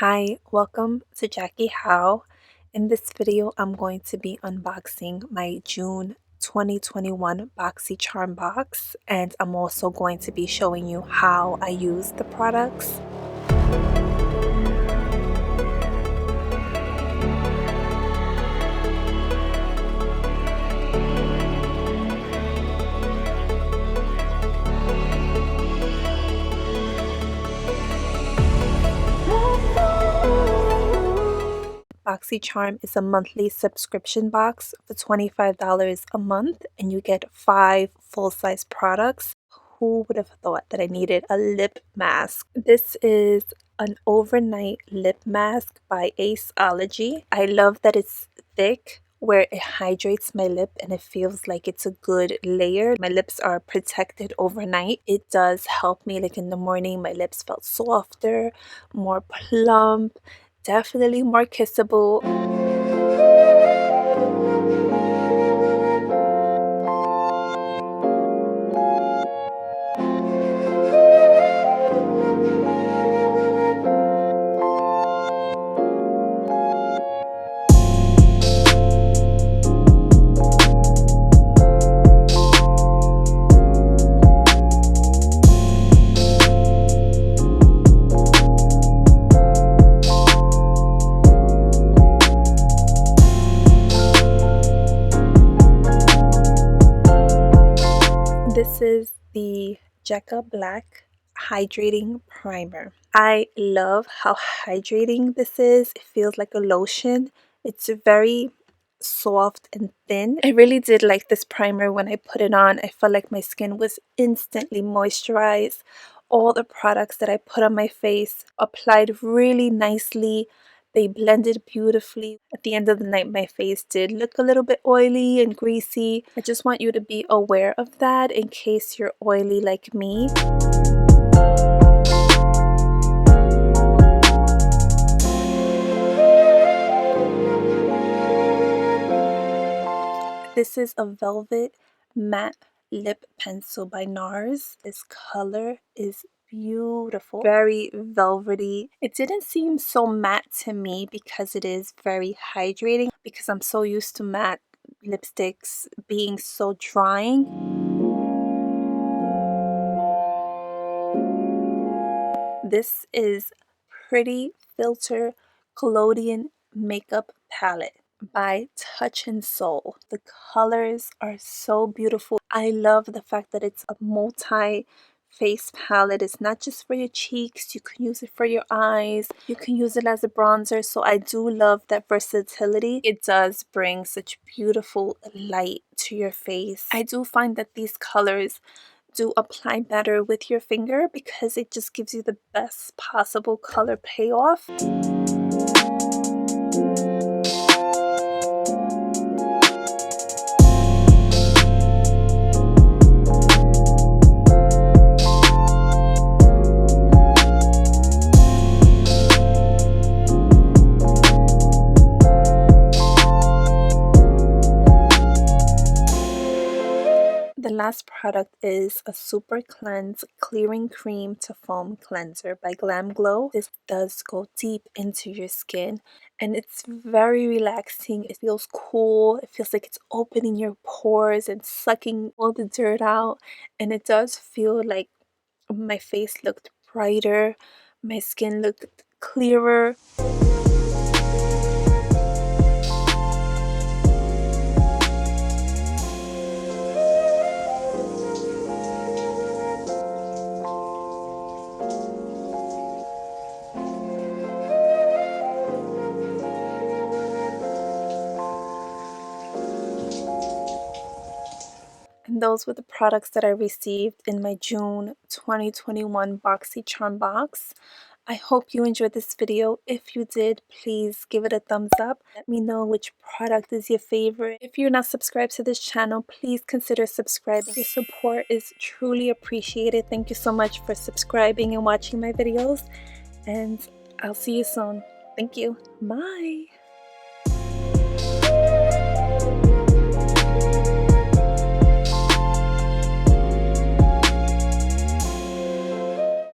Hi, welcome to JACKIEHOW. In this video, I'm going to be unboxing my June 2021 Boxycharm box, and I'm also going to be showing you how I use the products. Boxycharm is a monthly subscription box for $25 a month, and you get 5 full-size products. Who would have thought that I needed a lip mask? This is an overnight lip mask by Aceology. I love that it's thick, where it hydrates my lip and it feels like it's a good layer. My lips are protected overnight. It does help me, like in the morning, my lips felt softer, more plump, definitely more kissable. This is the Jecca Black Hydrating Primer. I love how hydrating this is. It feels like a lotion. It's very soft and thin. I really did like this primer when I put it on. I felt like my skin was instantly moisturized. All the products that I put on my face applied really nicely. They blended beautifully. At the end of the night, my face did look a little bit oily and greasy. I just want you to be aware of that in case you're oily like me. This is a velvet matte lip pencil by Nars. This color is beautiful, very velvety. It didn't seem so matte to me because it is very hydrating, because I'm so used to matte lipsticks being so drying. This is Pretty Filter GLOWDIENT Makeup Palette by Touch and Soul. The colors are so beautiful. I love the fact that it's a multi-face palette. It's not just for your cheeks. You can use it for your eyes. You can use it as a bronzer. So I do love that versatility. It does bring such beautiful light to your face. I do find that these colors do apply better with your finger because it just gives you the best possible color payoff. The last product is a Supercleanse Clearing Cream to Foam Cleanser by Glamglow. This does go deep into your skin and it's very relaxing. It feels cool. It feels like it's opening your pores and sucking all the dirt out. And it does feel like my face looked brighter. My skin looked clearer. And those were the products that I received in my June 2021 Boxycharm box. I hope you enjoyed this video. If you did, please give it a thumbs up. Let me know which product is your favorite. If you're not subscribed to this channel, please consider subscribing. Your support is truly appreciated. Thank you so much for subscribing and watching my videos. And I'll see you soon. Thank you. Bye.